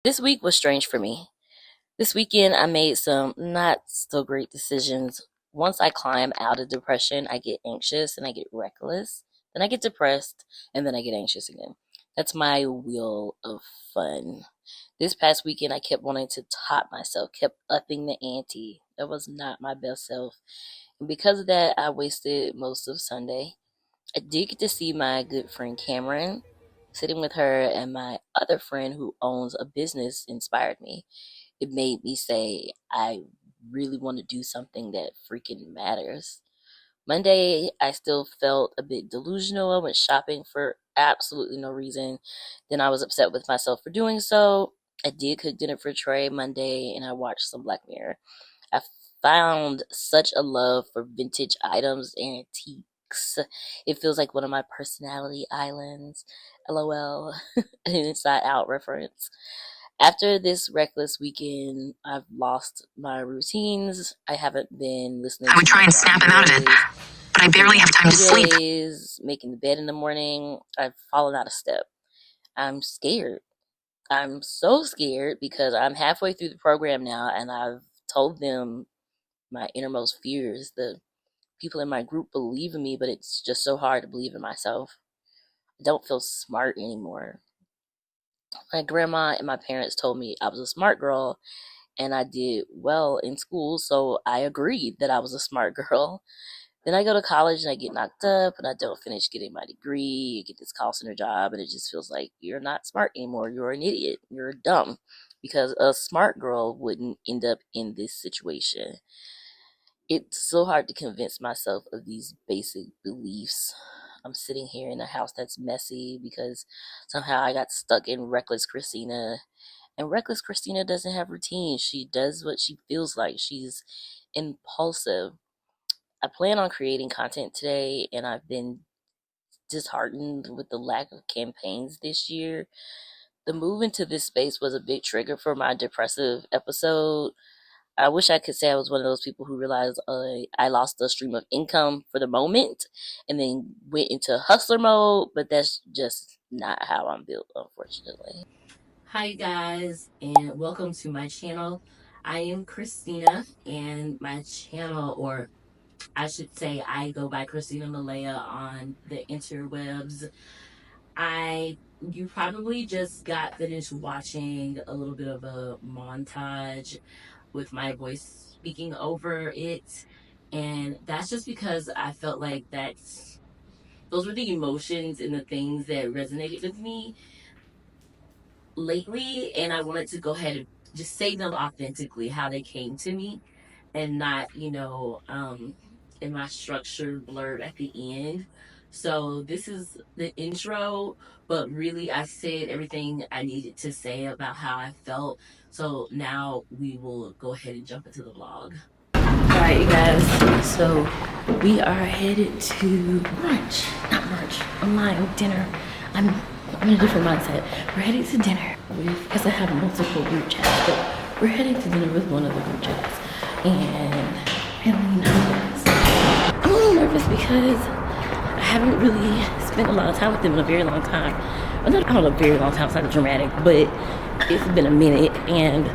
This week was strange for me. This weekend, I made some not so great decisions. Once I climb out of depression, I get anxious and I get reckless. Then I get depressed and then I get anxious again. That's my wheel of fun. This past weekend, I kept wanting to top myself, kept upping the ante. That was not my best self. And because of that, I wasted most of Sunday. I did get to see my good friend Cameron. Sitting with her and my other friend who owns a business inspired me. It made me say, I really want to do something that freaking matters. Monday, I still felt a bit delusional. I went shopping for absolutely no reason. Then I was upset with myself for doing so. I did cook dinner for Trey Monday and I watched some Black Mirror. I found such a love for vintage items and antiques. It feels like one of my personality islands. LOL. An inside out reference. After this reckless weekend, I've lost my routines. I haven't been listening I would to try my and snap him out of it, but I barely have time to sleep. making the bed in the morning. I've fallen out of step. I'm scared. I'm so scared because I'm halfway through the program now and I've told them my innermost fears. The people in my group believe in me, but it's just so hard to believe in myself. I don't feel smart anymore. My grandma and my parents told me I was a smart girl and I did well in school, so I agreed that I was a smart girl. Then I go to college and I get knocked up and I don't finish getting my degree, get this call center job, and it just feels like you're not smart anymore. You're an idiot. You're dumb. Because a smart girl wouldn't end up in this situation. It's so hard to convince myself of these basic beliefs. I'm sitting here in a house that's messy because somehow I got stuck in Reckless Christina. And Reckless Christina doesn't have routine. She does what she feels like. She's impulsive. I plan on creating content today, and I've been disheartened with the lack of campaigns this year. The move into this space was a big trigger for my depressive episode. I wish I could say I was one of those people who realized I lost the stream of income for the moment and then went into hustler mode, but that's just not how I'm built, unfortunately. Hi guys, and welcome to my channel. I am Christina, and my channel, or I should say I go by Christina Malaya on the interwebs. You probably just got finished watching a little bit of a montage with my voice speaking over it, and that's just because I felt like those were the emotions and the things that resonated with me lately, and I wanted to go ahead and just say them authentically how they came to me, and not, in my structured blurb at the end. So this is the intro, but really I said everything I needed to say about how I felt. So now we will go ahead and jump into the vlog. Alright, you guys, so we are headed to brunch. Not brunch, I'm lying, dinner. I'm in a different mindset. We're headed to dinner with, because I have multiple group chats, but we're heading to dinner with one of the group chats. And I'm really nervous. I'm a little nervous because I haven't really spent a lot of time with them in a very long time. Well, not, I don't know, very long time, it's not dramatic, but it's been a minute, and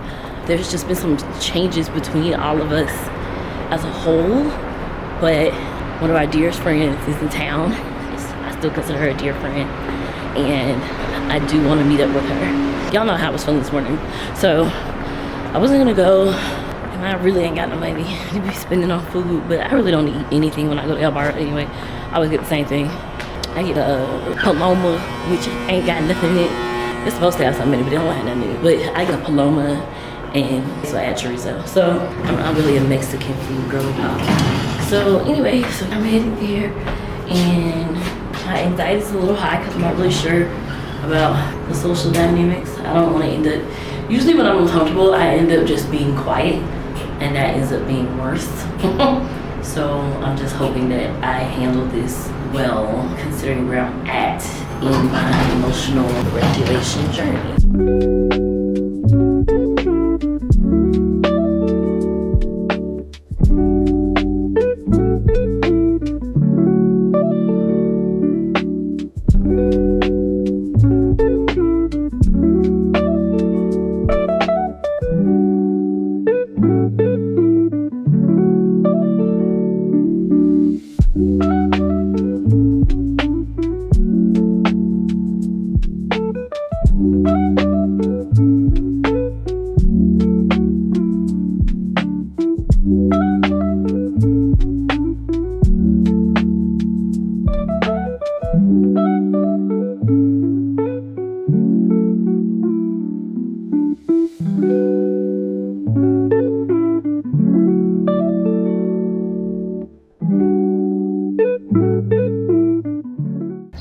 there's just been some changes between all of us as a whole. But one of our dearest friends is in town. I still consider her a dear friend, and I do want to meet up with her. Y'all know how I was feeling this morning, so I wasn't gonna go, and I really ain't got no money to be spending on food, but I really don't eat anything when I go to El Bar anyway. I always get the same thing. I get a Paloma, which ain't got nothing in it. It's supposed to have something in it, but they don't have nothing in it. But I get a Paloma, and so I add chorizo. So I'm really a Mexican food girl pop. So anyway, so I'm heading there, and my anxiety is a little high because I'm not really sure about the social dynamics. I don't want to end up, usually when I'm uncomfortable, I end up just being quiet, and that ends up being worse. So I'm just hoping that I handle this well, considering where I'm at in my emotional regulation journey.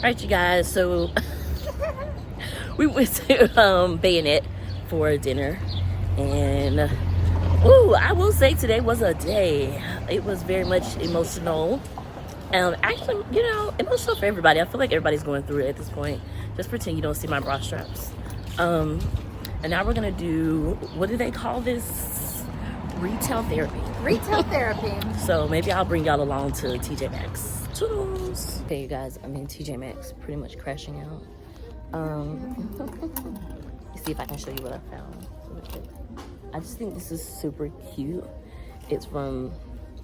Alright, you guys, so we went to Bayonet for dinner, and ooh, I will say today was a day. It was very much emotional. Actually, you know, emotional for everybody. I feel like everybody's going through it at this point. Just pretend you don't see my bra straps. And now we're gonna do, what do they call this? Retail therapy. Retail therapy. So maybe I'll bring y'all along to TJ Maxx. Toodles. Okay, you guys, I'm in TJ Maxx, pretty much crashing out. Let's see if I can show you what I found. I just think this is super cute. It's from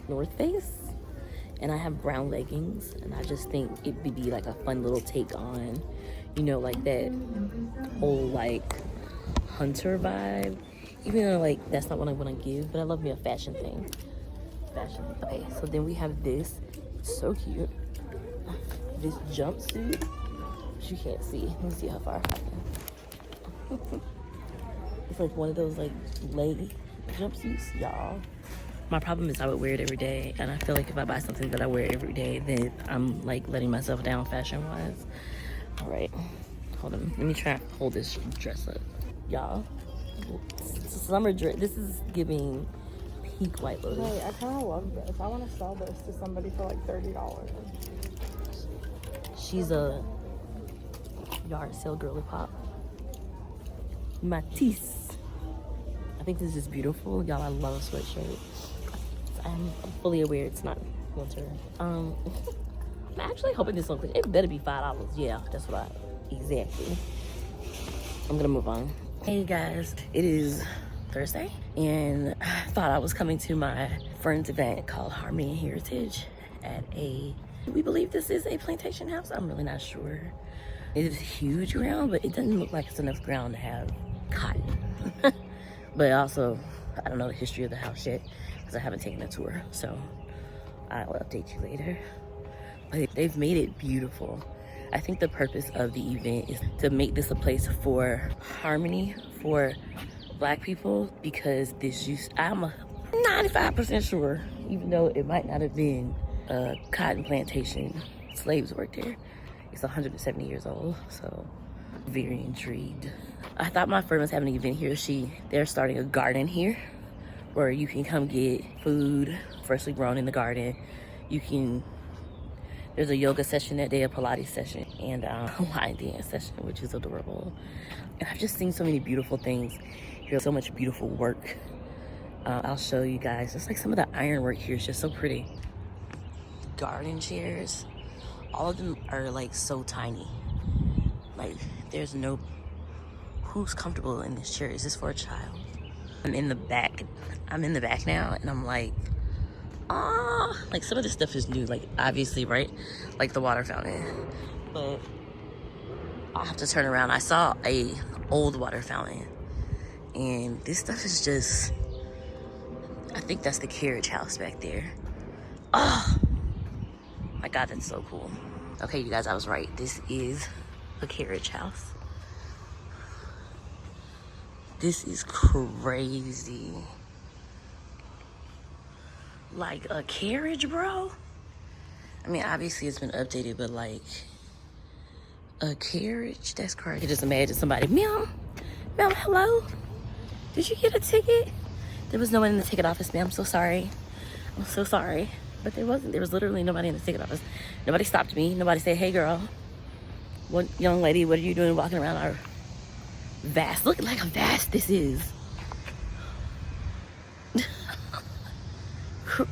North Face, and I have brown leggings, and I just think it would be like a fun little take on, you know, like that whole like hunter vibe. Even though like that's not what I want to give, but I love me a fashion thing. Fashion. Okay, so then we have this. So cute. This jumpsuit, which you can't see. Let me see how far I can. It's like one of those like leg jumpsuits, y'all. My problem is I would wear it every day, and I feel like if I buy something that I wear every day, then I'm like letting myself down fashion wise. All right, hold on. Let me try to hold this dress up, y'all. Summer dress. This is giving peak White Lotus. Wait, I kind of love this. I want to sell this to somebody for like $30. She's a yard sale girly pop. Matisse. I think this is beautiful. Y'all, I love a sweatshirt. I'm fully aware it's not winter. I'm actually hoping this one, it better be $5. Yeah, that's what exactly. I'm gonna move on. Hey guys, it is Thursday, and I thought I was coming to my friend's event called Harmony Heritage at we believe this is a plantation house. I'm really not sure. It is huge ground, but it doesn't look like it's enough ground to have cotton. But also, I don't know the history of the house yet because I haven't taken a tour, so I will update you later. But they've made it beautiful. I think the purpose of the event is to make this a place for harmony for Black people, because I'm 95% sure, even though it might not have been a cotton plantation, slaves worked there. It's 170 years old, so very intrigued. I thought my friend was having an event here. They're starting a garden here where you can come get food freshly grown in the garden. There's a yoga session that day, a Pilates session, and a line dance session, which is adorable. And I've just seen so many beautiful things here, so much beautiful work. I'll show you guys. It's like some of the ironwork here is just so pretty. Garden chairs, all of them are like so tiny. Like there's no, who's comfortable in this chair? Is this for a child? I'm in the back now, and I'm like, like some of this stuff is new, like obviously, right? Like the water fountain, but I'll have to turn around. I saw a old water fountain, and this stuff is just, I think that's the carriage house back there. Oh my God, that's so cool. Okay, you guys, I was right. This is a carriage house. This is crazy. Like a carriage, bro? I mean, obviously it's been updated, but like a carriage? That's crazy. Just imagine somebody, ma'am, hello? Did you get a ticket? There was no one in the ticket office, ma'am. So sorry. I'm so sorry. But there wasn't. There was literally nobody in the ticket office. Nobody stopped me. Nobody said, hey girl, what young lady, what are you doing walking around our vast? Look like how vast this is.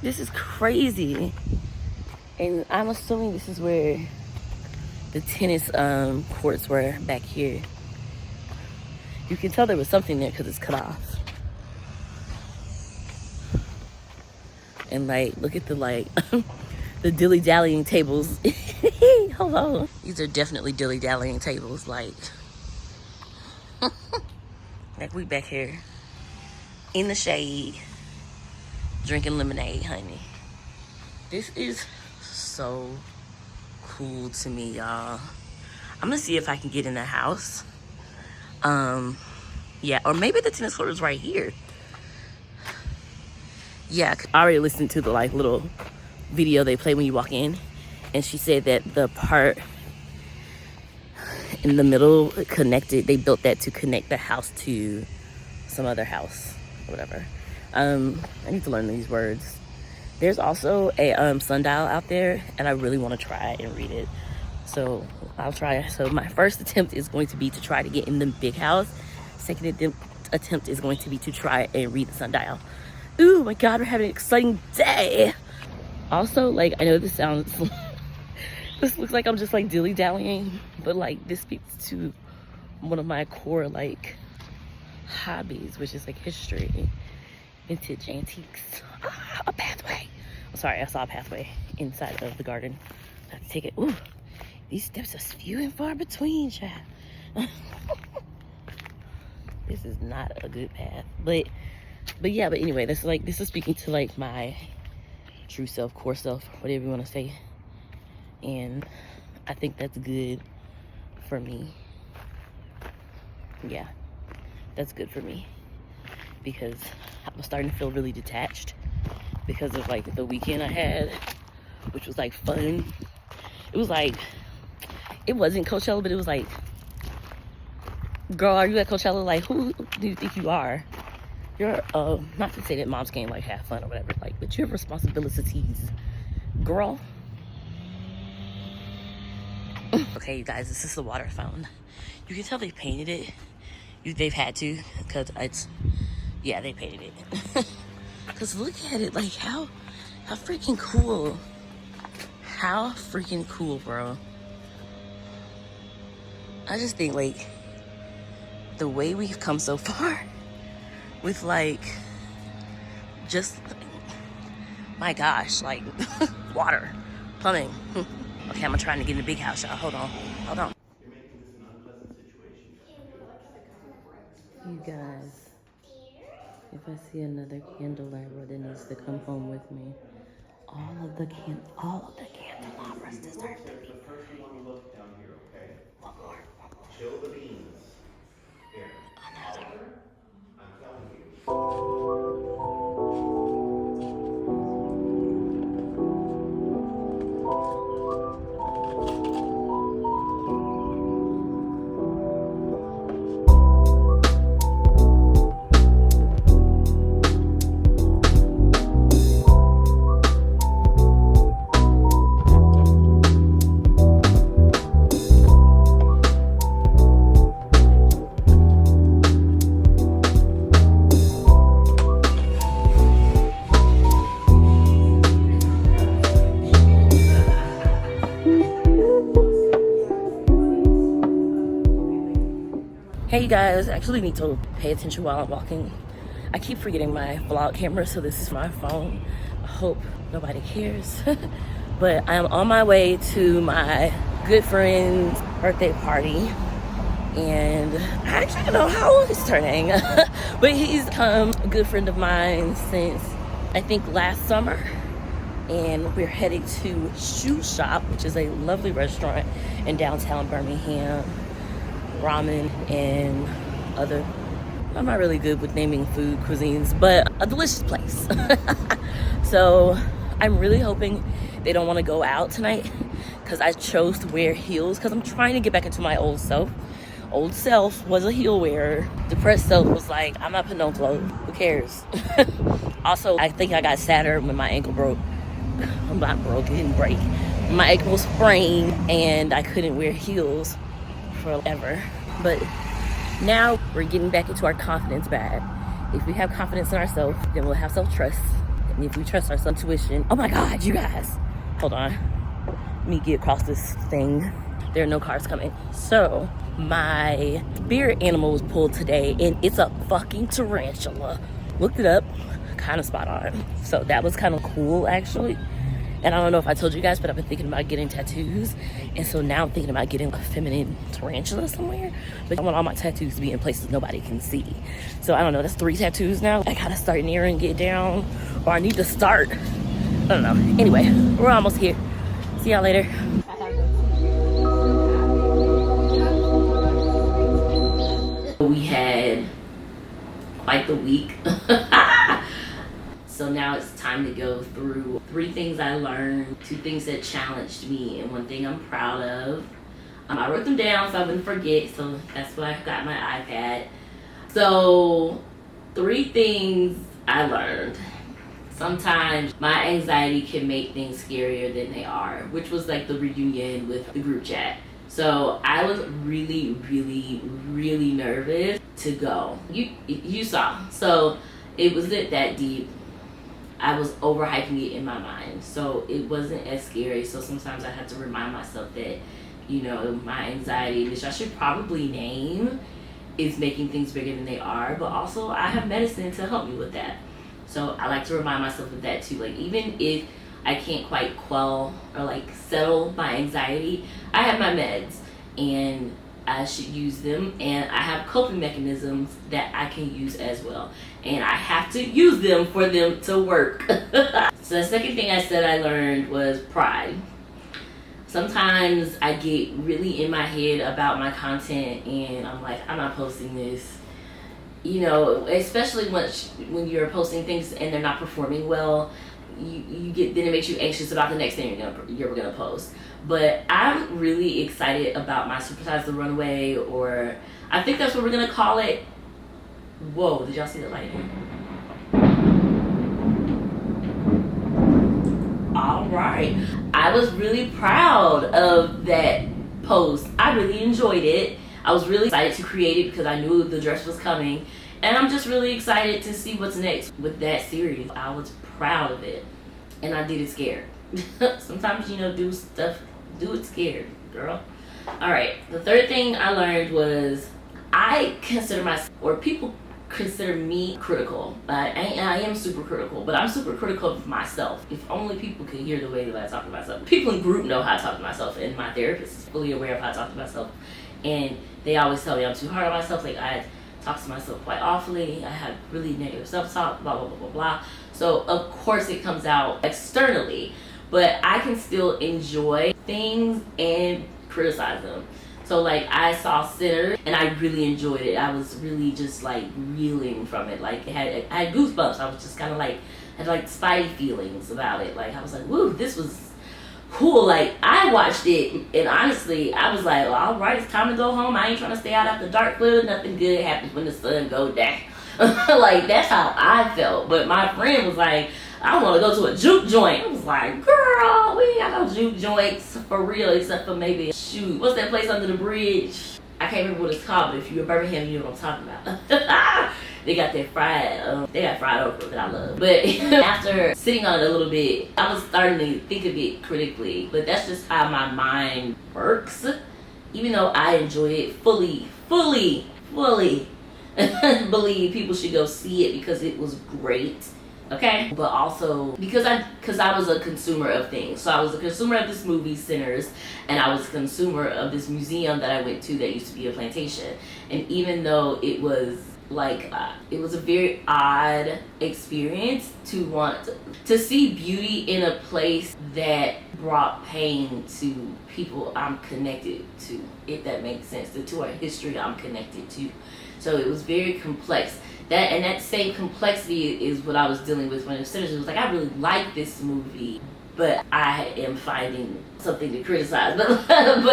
This is crazy. And I'm assuming this is where the tennis courts were back here. You can tell there was something there because it's cut off. And like, look at the like, the dilly-dallying tables. Hello. These are definitely dilly-dallying tables. Like, Like, we back here in the shade drinking lemonade, honey. This is so cool to me, y'all. I'm gonna see if I can get in the house. Yeah, or maybe the tennis court is right here. Yeah, I already listened to the like little video they play when you walk in, and she said that the part in the middle connected, they built that to connect the house to some other house or whatever. I need to learn these words. There's also a sundial out there, and I really want to try and read it. So I'll try. So my first attempt is going to be to try to get in the big house. Second attempt is going to be to try and read the sundial. Ooh, my God, we're having an exciting day. Also, like, I know this sounds, this looks like I'm just like dilly-dallying, but like this speaks to one of my core like hobbies, which is like history, vintage antiques. Ah, a pathway. I'm sorry, I saw a pathway inside of the garden. I have to take it. Ooh, these steps are few and far between, child. This is not a good path, but anyway, this is speaking to like my true self, core self, whatever you want to say, and I think that's good for me. Yeah, that's good for me because I was starting to feel really detached because of like the weekend I had, which was like fun. It was like, it wasn't Coachella, but it was like, girl, are you at Coachella? Like, who do you think you are? You're, not to say that moms can't like have fun or whatever, like, but you have responsibilities, girl. Okay, you guys, this is the water fountain. You can tell they painted it. They've had to, because it's, yeah, they painted it. Because look at it, like, how freaking cool. How freaking cool, bro. I just think, like, the way we've come so far with, like, just, my gosh, like, water, plumbing. Okay, I'm trying to get in the big house, y'all. Hold on. You're making this an unpleasant situation. You guys, if I see another candelabra that needs to come home with me, all of the candelabras deserve to be. First you want to look down here, okay? One more. Chill the beans. Here. Another. I'm telling you. Hey you guys, I actually need to pay attention while I'm walking. I keep forgetting my vlog camera, so this is my phone. I hope nobody cares. But I'm on my way to my good friend's birthday party. And I actually don't know how old he's turning. But he's become a good friend of mine since, I think, last summer. And we're headed to Shoe Shop, which is a lovely restaurant in downtown Birmingham. Ramen and other, I'm not really good with naming food cuisines, but a delicious place. So I'm really hoping they don't want to go out tonight because I chose to wear heels because I'm trying to get back into my old self. Old self was a heel wearer. Depressed self was like, I'm not putting on clothes, who cares? Also, I think I got sadder when my ankle broke. I'm not broke, it didn't break. My ankle was sprained and I couldn't wear heels forever. But now we're getting back into our confidence bag. If we have confidence in ourselves, then we'll have self-trust. And if we trust our intuition, oh my God, you guys, hold on, let me get across this thing. There are no cars coming. So my spirit animal was pulled today and it's a fucking tarantula. Looked it up, kind of spot on. So that was kind of cool actually. And I don't know if I told you guys, but I've been thinking about getting tattoos. And so now I'm thinking about getting a feminine tarantula somewhere. But I want all my tattoos to be in places nobody can see. So I don't know, that's 3 tattoos now. I gotta start narrowing it down, or I need to start. I don't know. Anyway, we're almost here. See y'all later. We had quite the week. So now it's time to go through 3 things I learned, 2 things that challenged me, and 1 thing I'm proud of. I wrote them down so I wouldn't forget, so that's why I got my iPad. So 3 things I learned. Sometimes my anxiety can make things scarier than they are, which was like the reunion with the group chat. So I was really, really, really nervous to go. You saw. So it wasn't that deep. I was overhyping it in my mind. So it wasn't as scary. So sometimes I had to remind myself that, you know, my anxiety, which I should probably name, is making things bigger than they are. But also I have medicine to help me with that. So I like to remind myself of that too. Like, even if I can't quite quell or like settle my anxiety, I have my meds and I should use them, and I have coping mechanisms that I can use as well, and I have to use them for them to work. So the second thing I said I learned was pride. Sometimes I get really in my head about my content and I'm like, I'm not posting this. You know, especially when you're posting things and they're not performing well, you get, then it makes you anxious about the next thing you're gonna post. But I'm really excited about my Supersize the Runway, or I think that's what we're gonna call it. Whoa, did y'all see the lighting? All right, I was really proud of that post. I really enjoyed it. I was really excited to create it because I knew the dress was coming, and I'm just really excited to see what's next with that series. I was proud of it, and I did it scared. Sometimes, you know, do it scared, girl. All right, the third thing I learned was I consider myself, or people consider me, critical. I am super critical, but I'm super critical of myself. If only people could hear the way that I talk to myself. People in group know how to talk to myself, and my therapist is fully aware of how I talk to myself. And they always tell me I'm too hard on myself. Like, I talk to myself quite awfully. I have really negative self-talk, blah, blah, blah, blah, blah. So, of course, it comes out externally. But I can still enjoy things and criticize them. So, like, I saw Sinners, and I really enjoyed it. I was really just, like, reeling from it. Like, I had goosebumps. I was just kind of, like, had, like, spidey feelings about it. Like, I was like, woo, this was cool. Like, I watched it, and honestly, I was like, well, all right, it's time to go home. I ain't trying to stay out after dark. Clearly, nothing good happens when the sun goes down. Like, that's how I felt. But my friend was like, I want to go to a juke joint. I was like, girl, we ain't got no juke joints for real, except for maybe, shoot, what's that place under the bridge? I can't remember what it's called, but if you're in Birmingham, you know what I'm talking about. They got that fried okra that I love. But after sitting on it a little bit, I was starting to think of it critically. But that's just how my mind works. Even though I enjoy it fully believe people should go see it because it was great. Okay, but also because I was a consumer of things. So I was a consumer of this movie Sinners, and I was a consumer of this museum that I went to that used to be a plantation. And even though it was like it was a very odd experience to want to see beauty in a place that brought pain to people I'm connected to, if that makes sense, to our history I'm connected to. So it was very complex. That same complexity is what I was dealing with when it was Sinners. It was like, I really like this movie, but I am finding something to criticize. But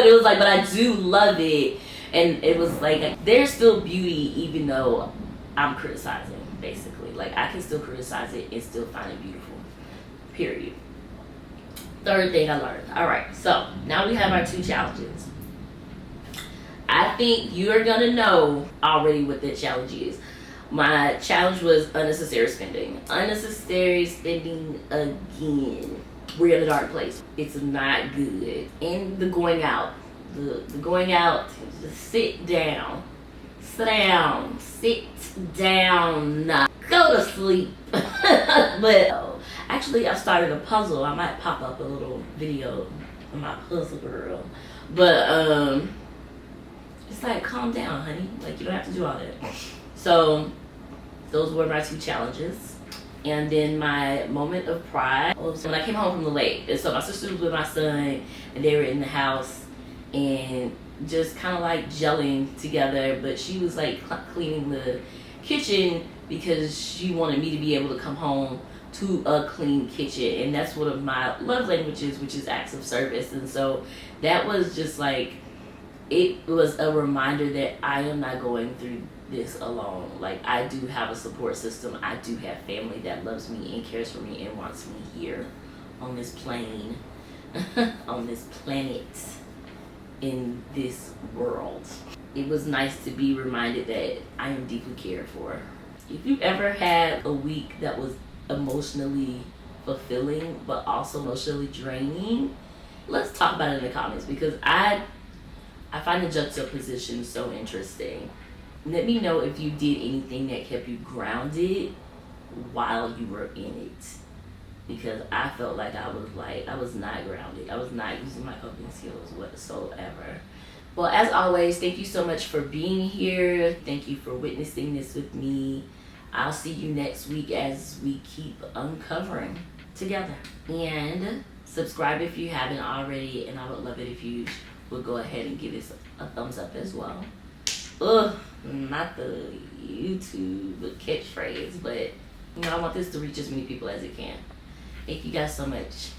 it was like, but I do love it. And it was like, there's still beauty even though I'm criticizing, basically. Like, I can still criticize it and still find it beautiful. Period. Third thing I learned. All right, so now we have our 2 challenges. I think you're going to know already what the challenge is. My challenge was unnecessary spending. Unnecessary spending again. We're in a dark place. It's not good. And the going out. The going out, just sit down. Sit down. Sit down. Go to sleep. But Actually, I started a puzzle. I might pop up a little video of my puzzle girl. But it's like, calm down, honey. Like, you don't have to do all that. So those were my 2 challenges. And then my moment of pride was when I came home from the lake. And so my sister was with my son, and they were in the house and just kind of like gelling together. But she was like cleaning the kitchen because she wanted me to be able to come home to a clean kitchen. And that's one of my love languages, which is acts of service. And so that was just like, it was a reminder that I am not going through this alone. Like, I do have a support system. I do have family that loves me and cares for me and wants me here on this plane, on this planet, in this world. It was nice to be reminded that I am deeply cared for. If you've ever had a week that was emotionally fulfilling but also emotionally draining, let's talk about it in the comments, because I find the juxtaposition so interesting. Let me know if you did anything that kept you grounded while you were in it. Because I felt like I was not grounded. I was not using my coping skills whatsoever. Well, as always, thank you so much for being here. Thank you for witnessing this with me. I'll see you next week as we keep uncovering together. And subscribe if you haven't already, and I would love it if you would go ahead and give this a thumbs up as well. Ugh, not the YouTube catchphrase, but I want this to reach as many people as it can. Thank you guys so much.